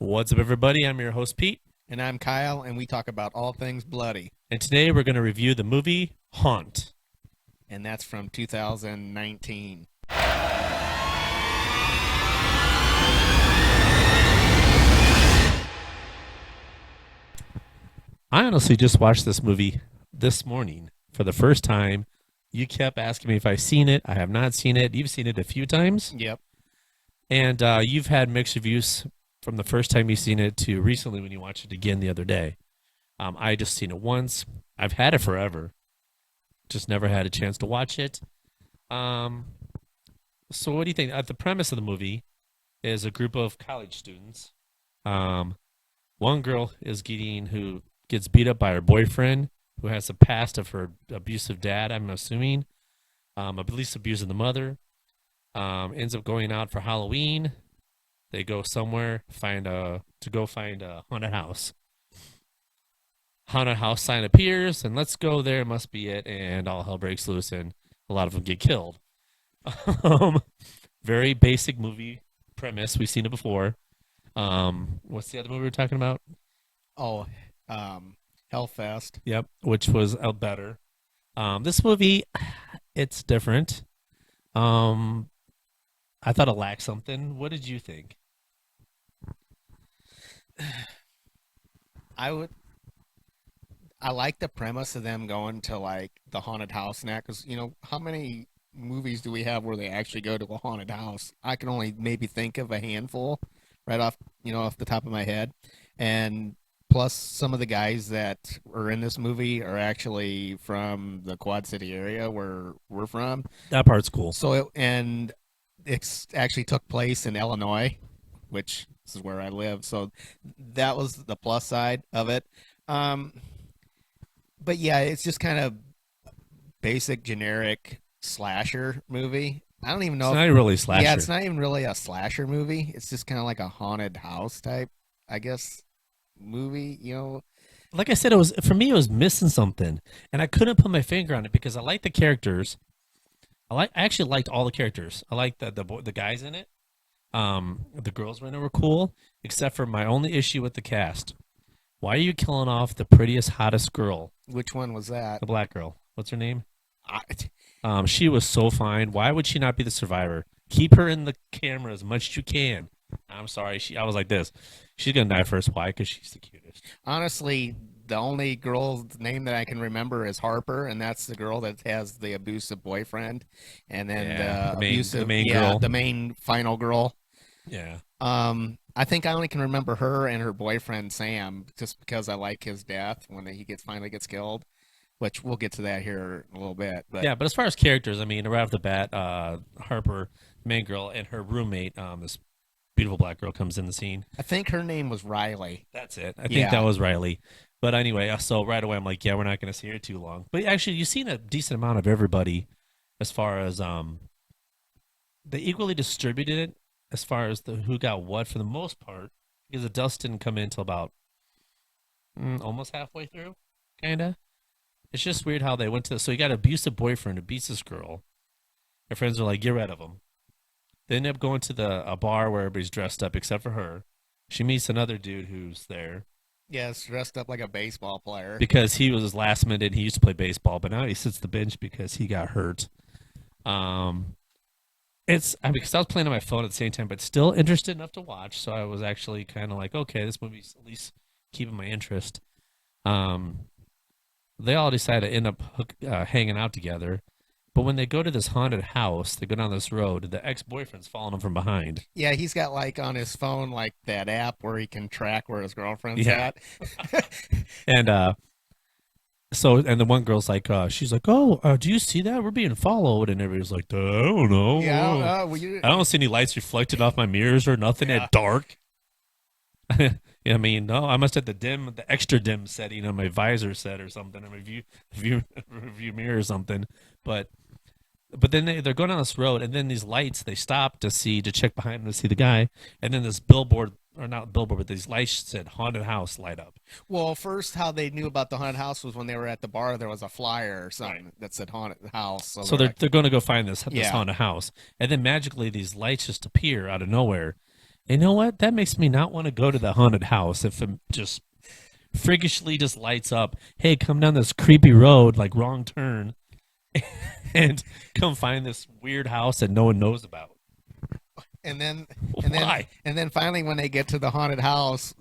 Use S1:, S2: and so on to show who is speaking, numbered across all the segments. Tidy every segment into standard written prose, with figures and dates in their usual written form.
S1: What's up, everybody? I'm your host, Pete,
S2: And I'm Kyle, and we talk about all things bloody.
S1: and today we're going to review the movie Haunt.
S2: And that's from 2019.
S1: I honestly just watched this movie this morning for the first time. You kept asking me if I've seen it. I have not seen it. You've seen it a few times,
S2: Yep.
S1: and you've had mixed reviews from the first time you've seen it to recently when you watched it again the other day. I just seen it once. I've had it forever, just never had a chance to watch it. Um, so, what do you think? The premise of the movie is a group of college students. Um, One girl is getting who gets beat up by her boyfriend, who has a past of her abusive dad. I'm assuming, at least abusing the mother. Ends up going out for Halloween. They go somewhere find a haunted house. Haunted house sign appears, and let's go there. Must be it, and all hell breaks loose, and a lot of them get killed. um, Very basic movie premise. We've seen it before. What's the other movie we're talking about?
S2: Oh, um, Hellfest.
S1: Yep, which was better. This movie, it's different. Um, I thought it lacked something. What did you think?
S2: I would. I like the premise of them going to like the haunted house now, because how many movies do we have where they actually go to a haunted house? I can only maybe think of a handful, right off off the top of my head, and plus some of the guys that are in this movie are actually from the Quad City area where we're from.
S1: That part's cool.
S2: And it actually took place in Illinois, which this is where I live. So that was the plus side of it. Um, but yeah, it's just kind of basic, generic slasher movie. I don't even
S1: It's
S2: know if,
S1: not really
S2: yeah, it's
S1: slasher.
S2: not even really a slasher movie. It's just kind of like a haunted house type, I guess, movie.
S1: Like I said, it was for me. It was missing something, and I couldn't put my finger on it because I like the characters. I actually liked all the characters. I liked the guys in it. The girls in it were cool, except for my only issue with the cast. Why are you killing off the prettiest, hottest girl,
S2: Which one was that?
S1: the black girl? What's her name?
S2: I,
S1: She was so fine. Why would she not be the survivor? Keep her in the camera as much as you can. I'm sorry. I was like this. She's gonna die first. Why? Because she's the cutest.
S2: Honestly, the only girl's name that I can remember is Harper, and that's the girl that has the abusive boyfriend, and then
S1: Yeah,
S2: the
S1: the
S2: abusive,
S1: main
S2: yeah,
S1: girl.
S2: the main final girl.
S1: Yeah.
S2: I think I only can remember her and her boyfriend Sam, just because I like his death when he finally gets killed, which we'll get to that here in a little bit. But
S1: Yeah, but as far as characters, I mean, right off the bat, Harper, main girl, and her roommate, this beautiful black girl, comes in the scene.
S2: I think her name was Riley.
S1: That's it. I think that
S2: Yeah,
S1: was Riley. But anyway, so right away I'm like, yeah, we're not going to see her too long. But actually, you've seen a decent amount of everybody, as far as they equally distributed it as far as the who got what for the most part, because the dust didn't come in until about almost halfway through, kinda. It's just weird how they went to. So you got an abusive boyfriend who beats this girl. Her friends are like, get rid of him. They end up going to the a bar where everybody's dressed up except for her. She meets another dude who's there
S2: yes, dressed up like a baseball player.
S1: because he was his last minute. And he used to play baseball, but now he sits the bench because he got hurt. Um, because I was playing on my phone at the same time, but still interested enough to watch. So I was actually kind of like, okay, this movie's at least keeping my interest. Um, they all decide to end up hanging out together. But when they go to this haunted house, they go down this road. The ex-boyfriend's following them from behind.
S2: Yeah, he's got like on his phone like that app where he can track where his girlfriend's
S1: Yeah,
S2: at.
S1: and and the one girl's like, she's like, "Oh, do you see that? We're being followed." And everybody's like, "I don't know.
S2: Yeah, I don't
S1: Oh.
S2: know. Well,
S1: I don't see any lights reflected off my mirrors or nothing
S2: yeah.
S1: at dark." Yeah, I mean, no, I must have the extra dim setting on my visor set or something, a review mirror or something. But then they're going down this road, and then these lights they stop to check behind them to see the guy, and then this billboard or not billboard, but these lights said haunted house light up.
S2: Well, first, how they knew about the haunted house was when they were at the bar. There was a flyer or
S1: Right.
S2: something that said haunted house. So
S1: So
S2: they're like,
S1: they're going to go find this
S2: yeah,
S1: haunted house, and then magically these lights just appear out of nowhere, You know what? That makes me not want to go to the haunted house if it just freakishly just lights up. Hey, come down this creepy road, like wrong turn, and come find this weird house that no one knows about.
S2: And then and then
S1: Why?
S2: and then finally when they get to the haunted house,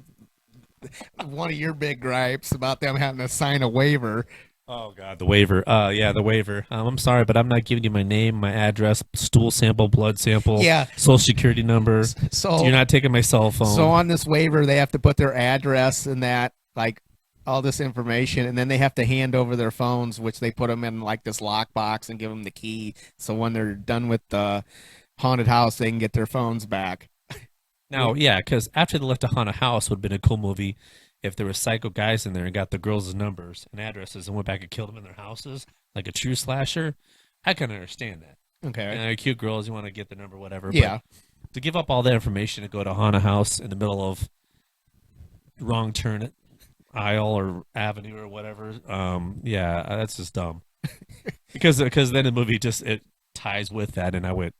S2: one of your big gripes about them having to sign a waiver.
S1: Oh God, the waiver. Yeah, the waiver. I'm sorry, but I'm not giving you my name, my address, stool sample, blood sample,
S2: Yeah.
S1: social security number. You're
S2: So
S1: not taking my cell
S2: so
S1: phone.
S2: on this waiver they have to put their address and that, like, all this information, and then they have to hand over their phones, which they put them in like this lockbox and give them the key, so when they're done with the haunted house they can get their phones back.
S1: Now, yeah, because after they left a haunted house would have been a cool movie if there were psycho guys in there and got the girls' numbers and addresses and went back and killed them in their houses like a true slasher. I can understand that.
S2: Okay.
S1: And they're cute girls, you want to get the number, whatever.
S2: Yeah.
S1: But to give up all that information to go to a haunted house in the middle of wrong turn aisle or avenue or whatever, yeah, that's just dumb. Because then the movie just it ties with that, and I went,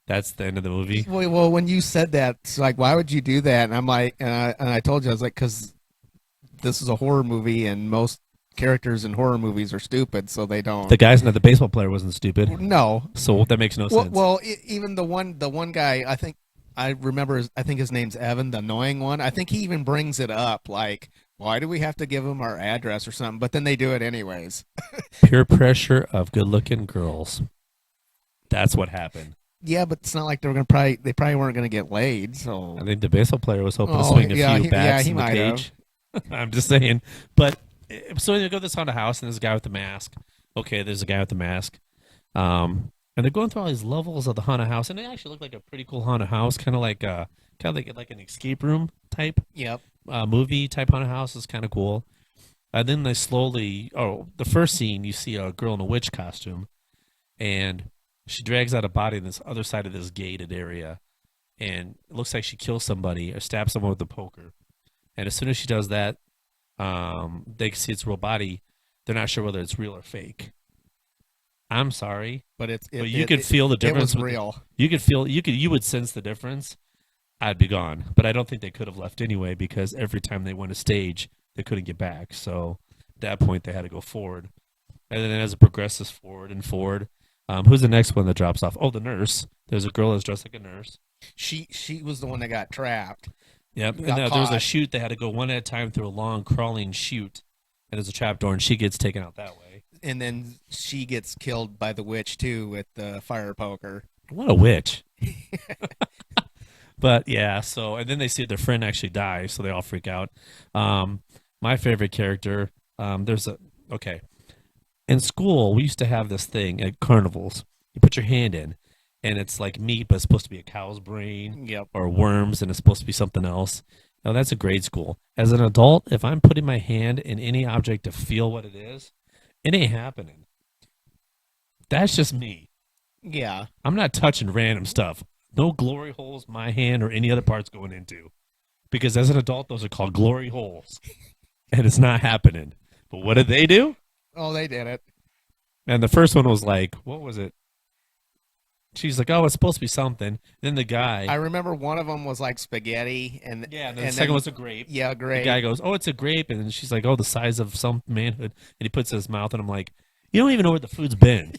S1: that's the end of the movie.
S2: Well, when you said that, it's like, why would you do that? And I'm like, and I told you, I was like, because this is a horror movie, and most characters in horror movies are stupid, so they don't.
S1: The guy's not the baseball player wasn't stupid,
S2: No.
S1: so that makes no sense.
S2: Well, even the one guy, I think I remember. I think his name's Evan, the annoying one. I think he even brings it up, like, why do we have to give him our address or something? But then they do it anyways.
S1: Peer pressure of good-looking girls. That's what happened.
S2: Yeah, but it's not like they probably weren't gonna get laid. So
S1: I think the baseball player was hoping to
S2: oh
S1: swing a
S2: yeah,
S1: few bats
S2: he
S1: in the
S2: might have.
S1: cage. I'm just saying. But so they go to this haunted house, and there's a guy with the mask. Okay, there's a guy with the mask. And they're going through all these levels of the haunted house, and it actually looked like a pretty cool haunted house, kind of like an escape room type
S2: Yep.
S1: movie type haunted house. Is kind of cool. Then they slowly. Oh, the first scene you see a girl in a witch costume, and she drags out a body on this other side of this gated area, and it looks like she kills somebody or stabs someone with a poker. And as soon as she does that, they can see its real body. They're not sure whether it's real or fake. I'm sorry,
S2: But
S1: but you could feel the
S2: it
S1: difference.
S2: was real.
S1: You would sense the difference. I'd be gone, but I don't think they could have left anyway because every time they went to stage, they couldn't get back. So at that point, they had to go forward. And then as it progresses forward and forward, who's the next one that drops off? Oh, the nurse. There's a girl that's dressed like a nurse.
S2: She was the one that got trapped.
S1: Yep. And
S2: Got
S1: there was a
S2: caught.
S1: chute. They had to go one at a time through a long crawling chute. And there's a trap door, and she gets taken out that way.
S2: And then she gets killed by the witch too with the fire poker.
S1: What a witch. But yeah, so and then they see their friend actually die, so they all freak out. My favorite character, there's a okay. In school, we used to have this thing at carnivals. You put your hand in, and it's like meat, but it's supposed to be a cow's brain
S2: Yep.
S1: or worms, and it's supposed to be something else. Now that's a grade school. As an adult, if I'm putting my hand in any object to feel what it is, it ain't happening. That's just me.
S2: Yeah.
S1: I'm not touching random stuff. No glory holes my hand or any other parts going into. Because as an adult, those are called glory holes. And it's not happening. But what did they do?
S2: Oh, they did it.
S1: And the first one was like, what was it? She's like, oh, it's supposed to be something. Then the guy.
S2: I remember one of them was like spaghetti, and
S1: Yeah, and then the second was a grape.
S2: yeah,
S1: The
S2: great.
S1: guy goes, oh, it's a grape. And then she's like, oh, the size of some manhood. And he puts it in his mouth. And I'm like, you don't even know where the food's been.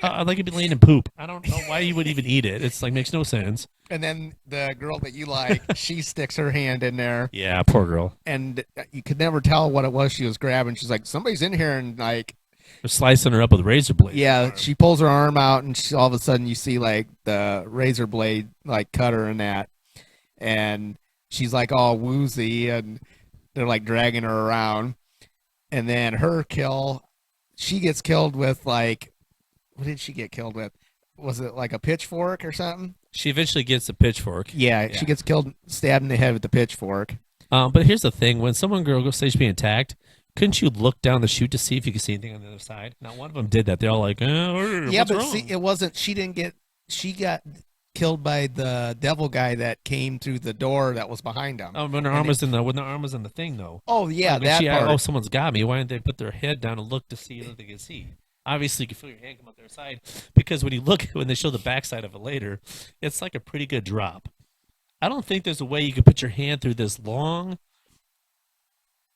S1: I'd like it to be laying in poop. I don't know why you would even eat it. It's like, makes no sense.
S2: And then the girl that you like, she sticks her hand in there,
S1: Yeah, poor girl.
S2: and you could never tell what it was she was grabbing. She's like, somebody's in here, and like,
S1: They're slicing her up with a razor blade.
S2: yeah, she pulls her arm out, and all of a sudden you see like the razor blade like cut her in that, and she's like all woozy, and they're like dragging her around, and then her kill, she gets killed with like, what did she get killed with? Was it like a pitchfork or something?
S1: She eventually gets a pitchfork.
S2: Yeah,
S1: Yeah.
S2: she gets killed, stabbed in the head with the pitchfork.
S1: But here's the thing: when someone girl goes stage being attacked, couldn't you look down the chute to see if you could see anything on the other side? Not one of them did that. They're all like,
S2: Yeah,
S1: what's
S2: but
S1: wrong?
S2: see, it wasn't. She didn't get. She got killed by the devil guy that came through the door that was behind him.
S1: Oh, when their
S2: And
S1: arm was in the thing though.
S2: Oh yeah,
S1: Like,
S2: that part.
S1: oh, someone's got me. Why didn't they put their head down and look to see if they could see? Obviously, you can feel your hand come up their side because when you look, when they show the backside of it later, it's like a pretty good drop. I don't think there's a way you could put your hand through this long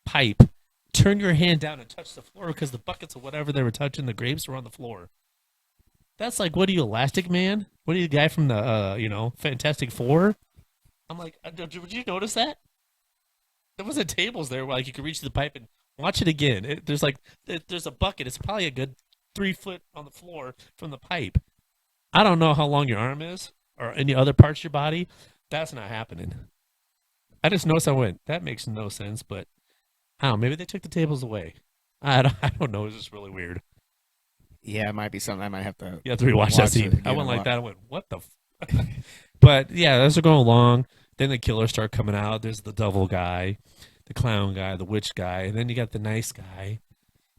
S1: pipe, turn your hand down and touch the floor because the buckets of whatever they were touching, the grapes were on the floor. That's like, what are you, Elastic Man? What are you, the guy from the, Fantastic Four? I'm like, did you notice that? There wasn't tables there where like you could reach the pipe and watch it again. There's a bucket. It's probably a good 3 foot on the floor from the pipe. I don't know how long your arm is or any other parts of your body. That's not happening. I just noticed I went, that makes no sense, but I don't know, maybe they took the tables away. I don't know. It's just really weird.
S2: Yeah, it might be something I might have to
S1: You have to rewatch that
S2: watch it
S1: scene. I
S2: again
S1: went
S2: and
S1: like that. I went, what the? But yeah, as they're going along, then the killers start coming out. There's the devil guy, the clown guy, the witch guy, and then you got the nice guy.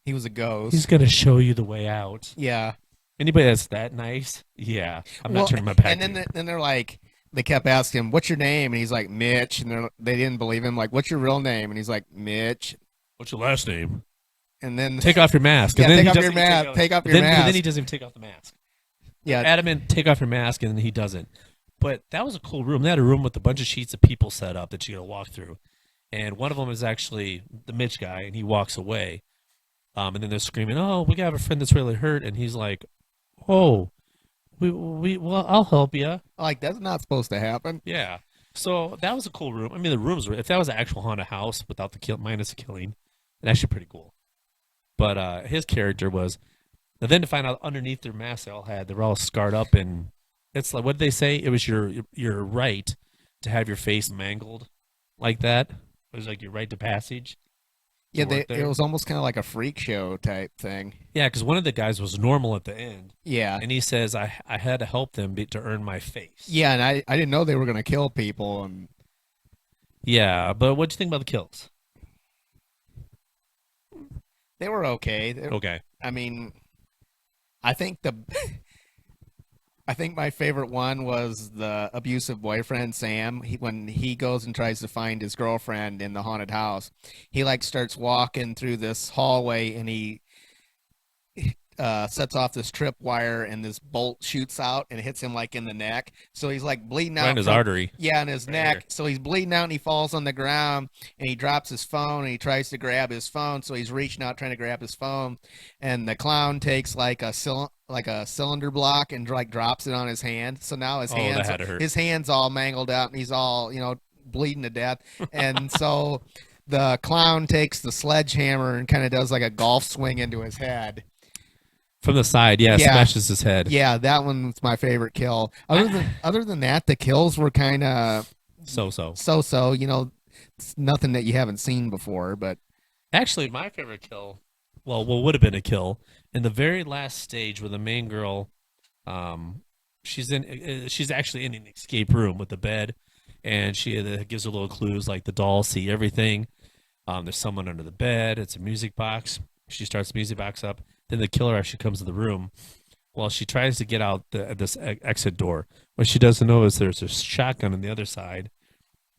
S2: He was a
S1: He's
S2: ghost.
S1: gonna show you the way out.
S2: Yeah.
S1: Anybody that's that nice, yeah, I'm not
S2: Well,
S1: turning my back.
S2: and
S1: to
S2: then
S1: you.
S2: then they're like, they kept asking him, "What's your name?" And he's like, "Mitch." And they didn't believe him. Like, "What's your real name?" And he's like, "Mitch."
S1: What's your last name?
S2: And then
S1: Take off your mask.
S2: yeah,
S1: And then
S2: take
S1: he
S2: off your
S1: doesn't even
S2: mask. Take off your
S1: then,
S2: mask.
S1: then he doesn't even take off the mask.
S2: Yeah,
S1: Adamant, take off your mask, and then he doesn't. But that was a cool room. They had a room with a bunch of sheets of people set up that you got to walk through, and one of them is actually the Mitch guy, and he walks away. And then they're screaming, "Oh, we got a friend that's really hurt," and he's like, "Oh, well, I'll help you."
S2: like that's not supposed to happen.
S1: Yeah. So that was a cool room. I mean, the rooms were, if that was an actual haunted house without the kill minus the killing, it's actually pretty cool. But his character was, and then to find out underneath their masks they were all scarred up, and it's like, what did they say? It was your right to have your face mangled like that. It was like your right to passage to
S2: Yeah,
S1: work
S2: it
S1: there.
S2: was almost kind of like a freak show type thing.
S1: Yeah, because one of the guys was normal at the end,
S2: Yeah,
S1: and he says, I had to help them to earn my face.
S2: yeah, and I didn't know they were gonna kill people, and
S1: Yeah, but what do you think about the kills?
S2: they were okay.
S1: Okay.
S2: I mean, I think the I think my favorite one was the abusive boyfriend Sam. When he goes and tries to find his girlfriend in the haunted house, he like starts walking through this hallway and he sets off this tripwire and this bolt shoots out and hits him like in the neck. So he's like bleeding
S1: Right in
S2: out
S1: his
S2: from,
S1: artery.
S2: yeah, in his
S1: Right
S2: neck.
S1: here.
S2: So he's bleeding out and he falls on the ground and he drops his phone and he tries to grab his phone. So he's reaching out trying to grab his phone, and the clown takes like a cylinder block and like drops it on his hand. So now
S1: Oh, that had to hurt.
S2: his hands all mangled up and he's all bleeding to death. And so the clown takes the sledgehammer and kind of does like a golf swing into his head.
S1: From the side, yeah,
S2: Yeah.
S1: smashes his head.
S2: Yeah, that one's my favorite kill. Other than that, the kills were kind of
S1: So.
S2: so. It's nothing that you haven't seen before. But
S1: Actually, my favorite kill, well, what would have been a kill in the very last stage where the main girl, she's actually in an escape room with the bed, and she gives her little clues like the dolls see everything. There's someone under the bed. It's a music box. She starts the music box up. Then the killer actually comes to the room. Well, she tries to get out this exit door. What she doesn't know is there's a shotgun on the other side,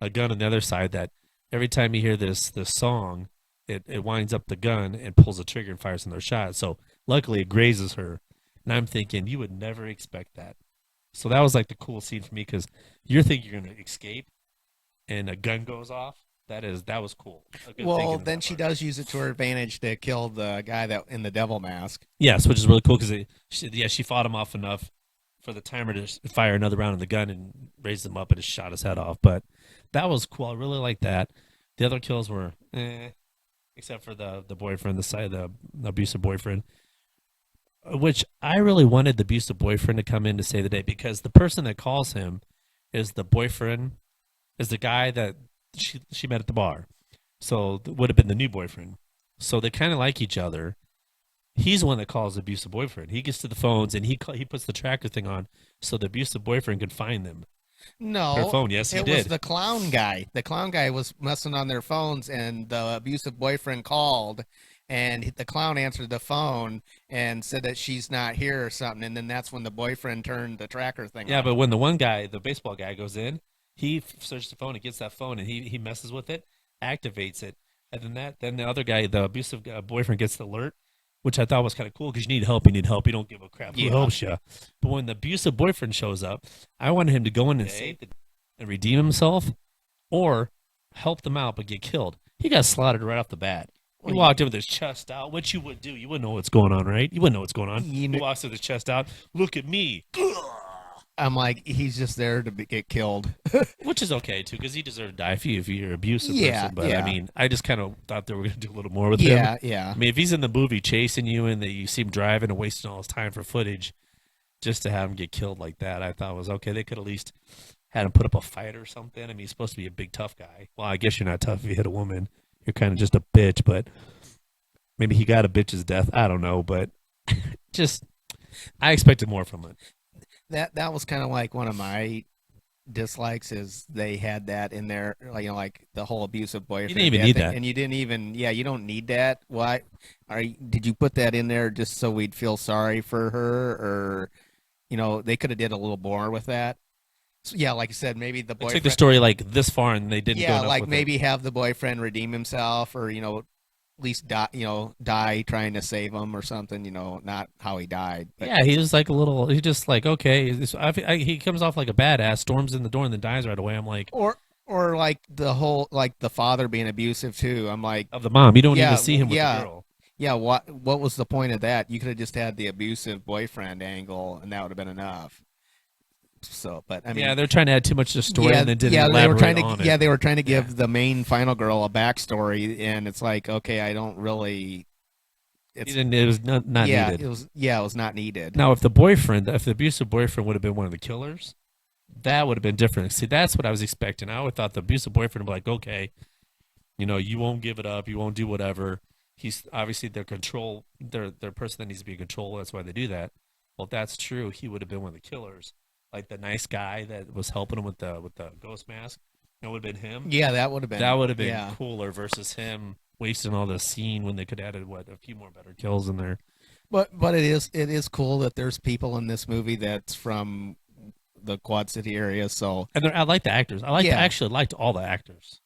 S1: a gun on the other side that every time you hear this song, it winds up the gun and pulls the trigger and fires another shot. So luckily it grazes her. And I'm thinking you would never expect that. So that was like the cool scene for me because you're thinking you're gonna escape and a gun goes off. That was cool. Good
S2: well,
S1: thinking on
S2: then
S1: that
S2: she
S1: part.
S2: does use it to her advantage to kill the guy that in the devil mask.
S1: Yes, which is really cool because she fought him off enough for the timer to fire another round of the gun and raise him up and just shot his head off. But that was cool. I really like that. The other kills were except for the boyfriend, the abusive boyfriend, which I really wanted the abusive boyfriend to come in to save the day because the person that calls him is the boyfriend, is the guy that she met at the bar. So would have been the new boyfriend. So they kind of like each other. He's the one that calls the abusive boyfriend. He gets to the phones and he puts the tracker thing on so the abusive boyfriend can find them. Her
S2: No,
S1: phone, yes, he
S2: it was
S1: did.
S2: the clown guy. The clown guy was messing on their phones, and the abusive boyfriend called, and the clown answered the phone and said that she's not here or something. And then that's when the boyfriend turned the tracker thing
S1: Yeah,
S2: on.
S1: but when the one guy, the baseball guy, goes in, he searches the phone and gets that phone and he messes with it, activates it, and then the other guy, the abusive boyfriend, gets the alert, which I thought was kind of cool because you need help, you need help, you don't give a crap who
S2: Yeah.
S1: helps you. But when the abusive boyfriend shows up, I wanted him to go in and save the. and redeem himself, or help them out but get killed. He got slaughtered right off the bat. He
S2: Well,
S1: walked in with his chest out, which you would do. You wouldn't know what's going on, right? You wouldn't know what's going on.
S2: you
S1: He
S2: know,
S1: walks with his chest out. Look at me.
S2: I'm like, he's just there to get killed.
S1: Which is okay too, because he deserved to die if you're an abusive
S2: Yeah,
S1: person. But I
S2: yeah.
S1: mean, I just kind of thought they were going to do a little more with him.
S2: Yeah, yeah.
S1: I mean, if he's in the movie chasing you and that you see him driving and wasting all his time for footage, just to have him get killed like that, I thought was okay. They could at least had him put up a fight or something. I mean, he's supposed to be a big tough guy. Well, I guess you're not tough if you hit a woman. You're kind of just a bitch. But maybe he got a bitch's death. I don't know, but just I expected more from it.
S2: That was kind of like one of my dislikes is they had that in there, like like the whole abusive boyfriend.
S1: You didn't even need
S2: thing,
S1: that.
S2: and you didn't even, yeah, you don't need that. Why did you put that in there just so we'd feel sorry for her, or they could have did a little more with that. So, yeah, like I said, maybe the
S1: They took the
S2: boyfriend,
S1: story like this far and they didn't go
S2: yeah,
S1: enough
S2: like
S1: with
S2: maybe have the boyfriend redeem himself, or at least die, die trying to save him or something. Not how he died,
S1: it.
S2: but
S1: Yeah, he was like a little. He just like okay. He comes off like a badass, storms in the door and then dies right away. I'm like,
S2: or like the whole like the father being abusive too. I'm like,
S1: of the mom, you don't even
S2: yeah,
S1: see him with the
S2: yeah,
S1: girl.
S2: yeah. What was the point of that? You could have just had the abusive boyfriend angle, and that would have been enough. So, but I
S1: Yeah,
S2: mean,
S1: they're trying to add too much to the story
S2: yeah,
S1: and then didn't
S2: yeah, they were
S1: elaborate
S2: trying to,
S1: on
S2: yeah,
S1: it.
S2: they were trying to
S1: Yeah.
S2: give the main final girl a backstory, and it's like, okay, I don't really,
S1: He
S2: it's,
S1: didn't. It was not
S2: yeah,
S1: needed.
S2: it was not needed.
S1: Now, if the abusive boyfriend would have been one of the killers, that would have been different. See, that's what I was expecting. I would thought the abusive boyfriend would be like, okay, you won't give it up, you won't do whatever. He's obviously their person that needs to be in control. That's why they do that. Well, if that's true, he would have been one of the killers, like the nice guy that was helping him with the ghost mask. It would have been him.
S2: Yeah, that would have
S1: That
S2: been,
S1: would have been
S2: yeah,
S1: cooler versus him wasting all the scene when they could have added a few more better kills in there.
S2: but it is cool that there's people in this movie that's from the Quad City area. So
S1: And I like the actors. I
S2: yeah,
S1: actually liked all the actors.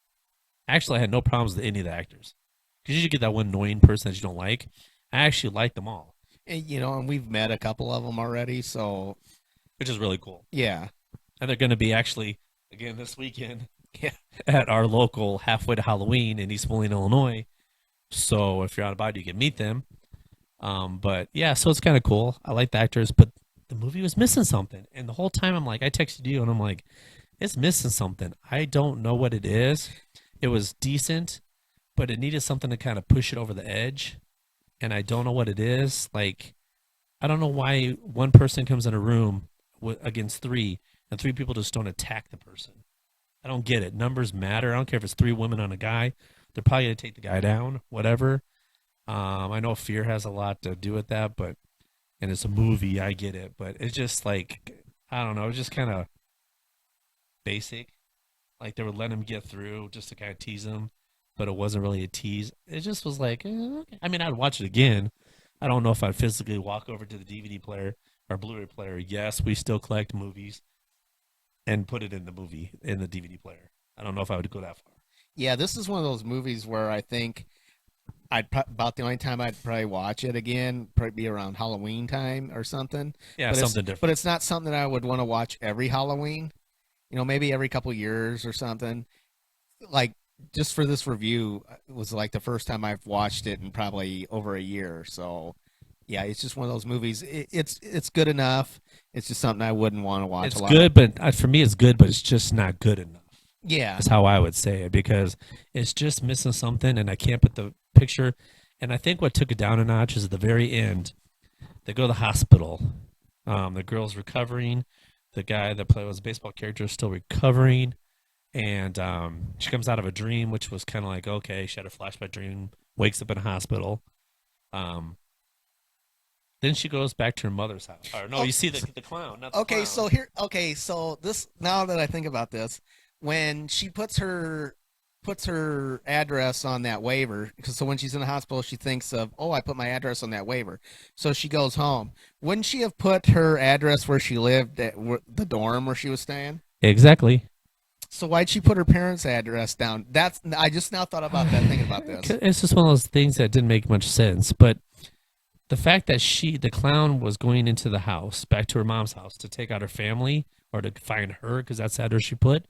S1: Actually, I had no problems with any of the actors. Because you get that one annoying person that you don't like. I actually like them all,
S2: and we've met a couple of them already. So
S1: which is really cool.
S2: yeah,
S1: And they're going to be actually again this weekend
S2: yeah,
S1: at our local halfway to Halloween in East Moline, Illinois. So if you're out about it, you can meet them. But yeah, so it's kind of cool. I like the actors, but the movie was missing something. And the whole time I'm like, I texted you and I'm like, it's missing something. I don't know what it is. It was decent, but it needed something to kind of push it over the edge. And I don't know what it is. Like, I don't know why one person comes in a room against three and three people just don't attack the person. I don't get it. Numbers matter. I don't care if it's three women on a guy. They're probably going to take the guy down, whatever. I know fear has a lot to do with that, but and it's a movie, I get it, but it's just like I don't know, it's just kind of basic. Like they would let him get through just to kind of tease him, but it wasn't really a tease. It just was like, okay. I mean, I'd watch it again. I don't know if I'd physically walk over to the DVD player or Blu-ray player. Yes, we still collect movies and put it in the movie in the DVD player. I don't know if I would go that far.
S2: yeah. This is one of those movies where I think about the only time I'd probably watch it again probably be around Halloween time or something.
S1: Yeah,
S2: But
S1: something different.
S2: it's not something that I would want to watch every Halloween. Maybe every couple years or something. Like just for this review, it was like the first time I've watched it in probably over a year. So yeah, it's just one of those movies. It's good enough. It's just something I wouldn't want to watch
S1: It's
S2: a lot.
S1: good, but for me, it's good, but it's just not good enough.
S2: Yeah,
S1: Is how I would say it because it's just missing something, and I can't put the picture. And I think what took it down a notch is at the very end. They go to the hospital. The girl's recovering. The guy that was a baseball character is still recovering, and she comes out of a dream, which was kind of like okay, she had a flashback dream, wakes up in a hospital. Um, then she goes back to her mother's house. Or no,
S2: Oh,
S1: you see the clown, not the
S2: okay,
S1: clown.
S2: so this now that I think about this, when she puts her address on that waiver, because so when she's in the hospital, she thinks of, oh, I put my address on that waiver. So she goes home. Wouldn't she have put her address where she lived at the dorm where she was staying?
S1: Exactly.
S2: So why'd she put her parents' address down? I just now thought about that thinking about this.
S1: It's just one of those things that didn't make much sense. But the fact that the clown, was going into the house, back to her mom's house, to take out her family or to find her, because that's the address she put.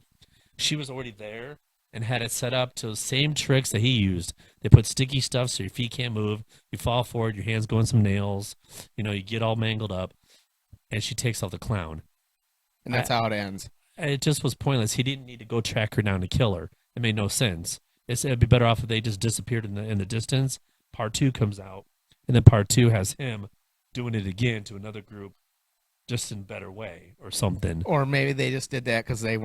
S1: she was already there and had it set up to the same tricks that he used. They put sticky stuff so your feet can't move. You fall forward, your hands go in some nails. You get all mangled up, and she takes off the clown.
S2: And
S1: I,
S2: that's how it ends.
S1: it just was pointless. He didn't need to go track her down to kill her. It made no sense. It'd be better off if they just disappeared in the distance. Part two comes out, and then part two has him doing it again to another group, just in a better way or something.
S2: Or maybe they just did that because they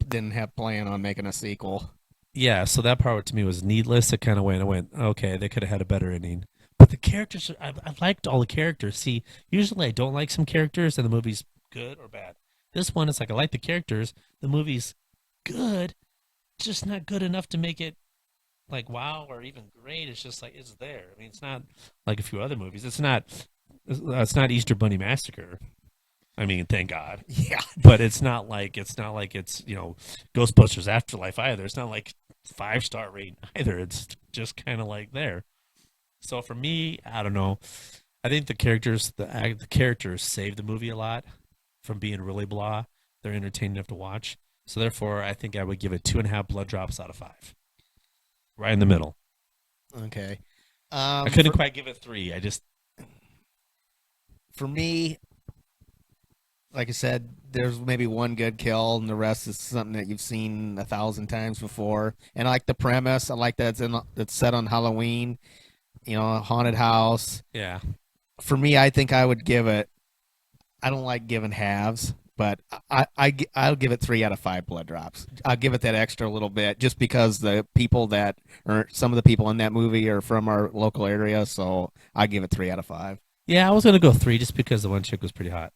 S2: didn't have plan on making a sequel.
S1: Yeah, so that part to me was needless. It kind of went. I went, okay, they could have had a better ending. But the characters, I liked all the characters. See, usually I don't like some characters, and the movie's good or bad. This one, it's like I like the characters. The movie's good, just not good enough to make it like wow or even great. It's just like it's there. I mean, it's not like a few other movies. It's not Easter Bunny Massacre. I mean, thank God.
S2: Yeah.
S1: But it's Ghostbusters Afterlife either. It's not like 5-star rating either. It's just kind of like there. So for me, I don't know. I think the characters save the movie a lot from being really blah. They're entertaining enough to watch. So therefore, I think I would give it 2.5 blood drops out of 5, right in the middle.
S2: Okay.
S1: I couldn't quite give it 3. I just
S2: For me, like I said, there's maybe one good kill, and the rest is something that you've seen 1,000 times before. And I like the premise. I like that it's set on Halloween, a haunted house.
S1: yeah.
S2: For me, I think I would give it. I don't like giving halves, but I'll give it 3 out of 5 blood drops. I'll give it that extra little bit just because some of the people in that movie are from our local area, so I give it 3 out of 5.
S1: Yeah, I was gonna go 3 just because the one chick was pretty hot.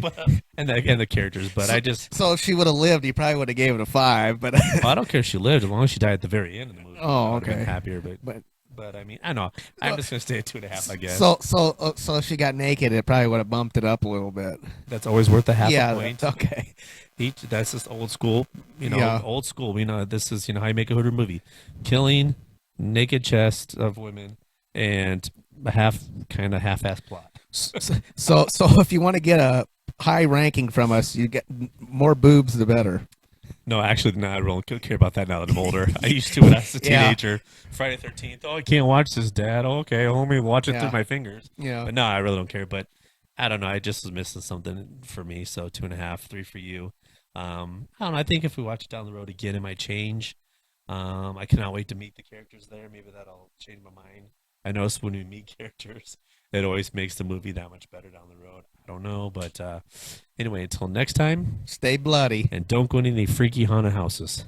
S1: but, and the characters, but
S2: So,
S1: I just
S2: so if she would have lived, you probably would have gave it a 5. But
S1: well, I don't care if she lived as long as she died at the very end of the movie.
S2: oh,
S1: I would have been
S2: okay.
S1: happier, but
S2: But
S1: but I mean, I know I'm just gonna stay at 2.5, I guess.
S2: so if she got naked, it probably would have bumped it up a little bit.
S1: That's always worth a half
S2: Yeah,
S1: a point.
S2: okay.
S1: That's just old school,
S2: Yeah.
S1: old school. We know this is how you make a Hooter movie: killing, naked chest of women, and a half-ass plot.
S2: So if you want to get a high ranking from us, you get more boobs, the better.
S1: No, actually, no, I don't care about that now that I'm older. I used to when I was a
S2: Yeah.
S1: teenager. Friday 13th. Oh, I can't watch this, Dad. Oh, okay, let me watch it
S2: Yeah.
S1: through my fingers.
S2: Yeah.
S1: But no, I really don't care. But I don't know. I just was missing something for me. So 2.5, 3 for you. I don't know. I think if we watch it down the road again, it might change. I cannot wait to meet the characters there. Maybe that'll change my mind. I notice when we meet characters, it always makes the movie that much better down the road. I don't know, but anyway, until next time,
S2: Stay bloody.
S1: and don't go into any freaky haunted houses.